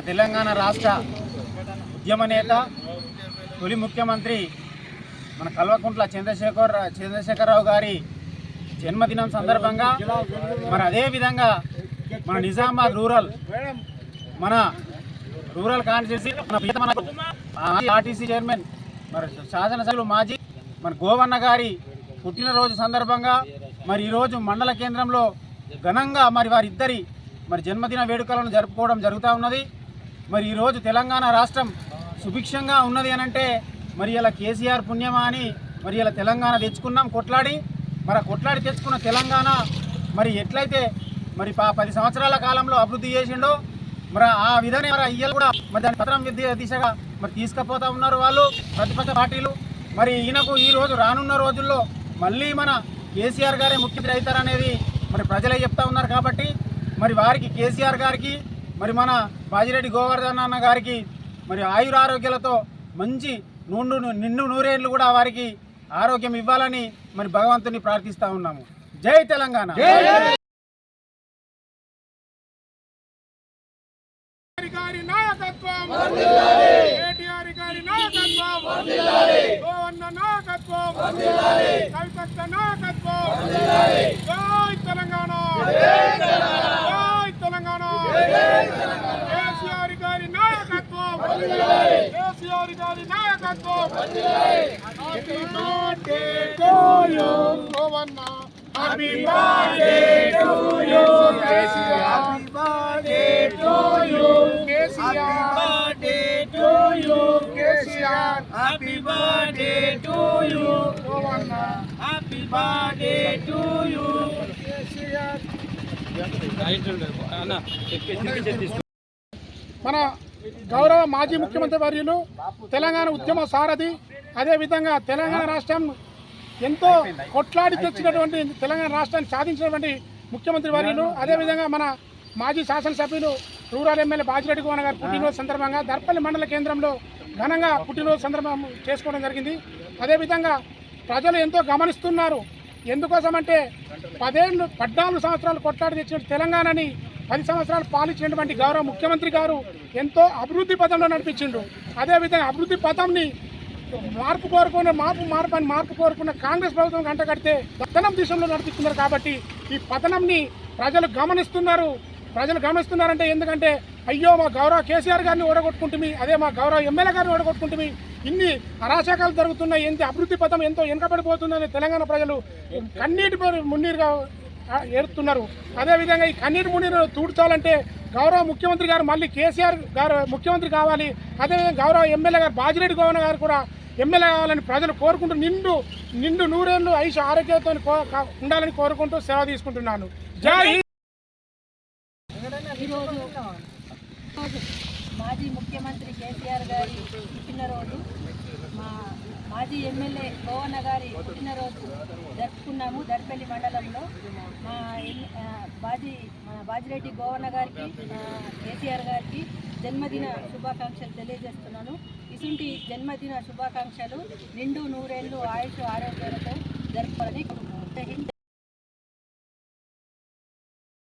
తెలంగాణ రాష్ట్ర ఉద్యమ నేత తొలి ముఖ్యమంత్రి మన కల్వకుంట్ల చంద్రశేఖరరావు గారి జన్మదినం సందర్భంగా మరి అదేవిధంగా మన నిజామాబాద్ రూరల్ కాన్స్టిట్యూన్సీ మన ఆర్టీసీ చైర్మన్ మరి శాసనసభ్యులు మాజీ మన గోవన్న గారి పుట్టినరోజు సందర్భంగా మరి ఈరోజు మండల కేంద్రంలో ఘనంగా మరి వారిద్దరి మరి జన్మదిన వేడుకలను జరుపుకోవడం జరుగుతూ ఉన్నది. మరి ఈరోజు తెలంగాణ రాష్ట్రం సుభిక్షంగా ఉన్నది అనంటే మరి ఇలా కేసీఆర్ పుణ్యమా అని మరి ఇలా తెలంగాణ తెచ్చుకున్నాం కొట్లాడి. మరి కొట్లాడి తెచ్చుకున్న తెలంగాణ మరి ఎట్లయితే మరి 10 సంవత్సరాల కాలంలో అభివృద్ధి చేసిండో మరి ఆ విధంగా మరి ఇయ్యలు కూడా మరి దాని పత్రం దిశగా మరి తీసుకుపోతూ ఉన్నారు వాళ్ళు ప్రతిపక్ష పార్టీలు. మరి ఈయనకు ఈరోజు రానున్న రోజుల్లో మళ్ళీ మన కేసీఆర్ గారే ముఖ్యమంత్రి అవుతారనేది మరి ప్రజలే చెప్తా ఉన్నారు. కాబట్టి మరి వారికి కేసీఆర్ గారికి మరి మన బాజిరెడ్డి గోవర్ధన్ అన్న గారికి మరి ఆయురారోగ్యాలతో మంచి నిండు నూరేళ్లు కూడా వారికి ఆరోగ్యం ఇవ్వాలని మరి భగవంతుని ప్రార్థిస్తూ ఉన్నాము. జై Telangana. Happy birthday to you, Happy birthday to you, Happy birthday to you, Happy birthday to you, Happy birthday to you. మన గౌరవ మాజీ ముఖ్యమంత్రి వర్యులు తెలంగాణ ఉద్యమ సారథి, అదేవిధంగా తెలంగాణ రాష్ట్రం ఎంతో కొట్లాడి తెచ్చినటువంటి తెలంగాణ రాష్ట్రాన్ని సాధించినటువంటి ముఖ్యమంత్రి వర్యులు, అదేవిధంగా మన మాజీ శాసనసభ్యులు రూరల్ ఎమ్మెల్యే బాజిరెడ్డి గోవర్ధన్ గారి పుట్టినరోజు సందర్భంగా దర్పల్లి మండల కేంద్రంలో ఘనంగా పుట్టినరోజు సందర్భం చేసుకోవడం జరిగింది. అదేవిధంగా ప్రజలు ఎంతో గమనిస్తున్నారు. ఎందుకోసమంటే 14 సంవత్సరాలు కొట్లాడి తెచ్చిన తెలంగాణని 10 సంవత్సరాలు పాలించినటువంటి గౌరవ ముఖ్యమంత్రి గారు ఎంతో అభివృద్ధి పథంలో నడిపించిండు. అదేవిధంగా అభివృద్ధి పథంని మార్పు కోరుకున్న కాంగ్రెస్ ప్రభుత్వం కంటకడితే పతనం దిశలో నడిపిస్తున్నారు. కాబట్టి ఈ పతనంని ప్రజలు గమనిస్తున్నారంటే ఎందుకంటే అయ్యో మా గౌరవ కేసీఆర్ గారిని ఓడగొట్టుకుంటుంది, అదే మా గౌరవ ఎమ్మెల్యే గారిని ఓడగొట్టుకుంటుంది, ఇన్ని అరాచకాలు జరుగుతున్నాయి, ఎంత అభివృద్ధి పథం ఎంతో వెనకబడిపోతుందని తెలంగాణ ప్రజలు కన్నీటి మున్నీరుగా ఏడుతున్నారు. అదేవిధంగా ఈ కన్నీటి మున్నీరు తూడ్చాలంటే గౌరవ ముఖ్యమంత్రి గారు మళ్ళీ కేసీఆర్ గారు ముఖ్యమంత్రి కావాలి, అదేవిధంగా గౌరవ ఎమ్మెల్యే గారు బాజిరెడ్డి గోవర్ధన్ గారు కూడా ఎమ్మెల్యే కావాలని ప్రజలు కోరుకుంటూ నిండు నూరేళ్లు ఐష్ ఆరోగ్యంతో ఉండాలని కోరుకుంటూ సేవ తీసుకుంటున్నాను. జై మాజీ ముఖ్యమంత్రి కేసీఆర్ గారి పుట్టినరోజు, మా మాజీ ఎమ్మెల్యే గోవన్న గారి పుట్టినరోజు జరుపుకున్నాము దర్పల్లి మండలంలో. మా బాజిరెడ్డి గోవన్న గారికి కేసీఆర్ గారికి జన్మదిన శుభాకాంక్షలు తెలియజేస్తున్నాను. ఇటువంటి జన్మదిన శుభాకాంక్షలు నిండు నూరేళ్లు ఆయుష్ ఆరోగ్యాలతో జరుపుకోవాలని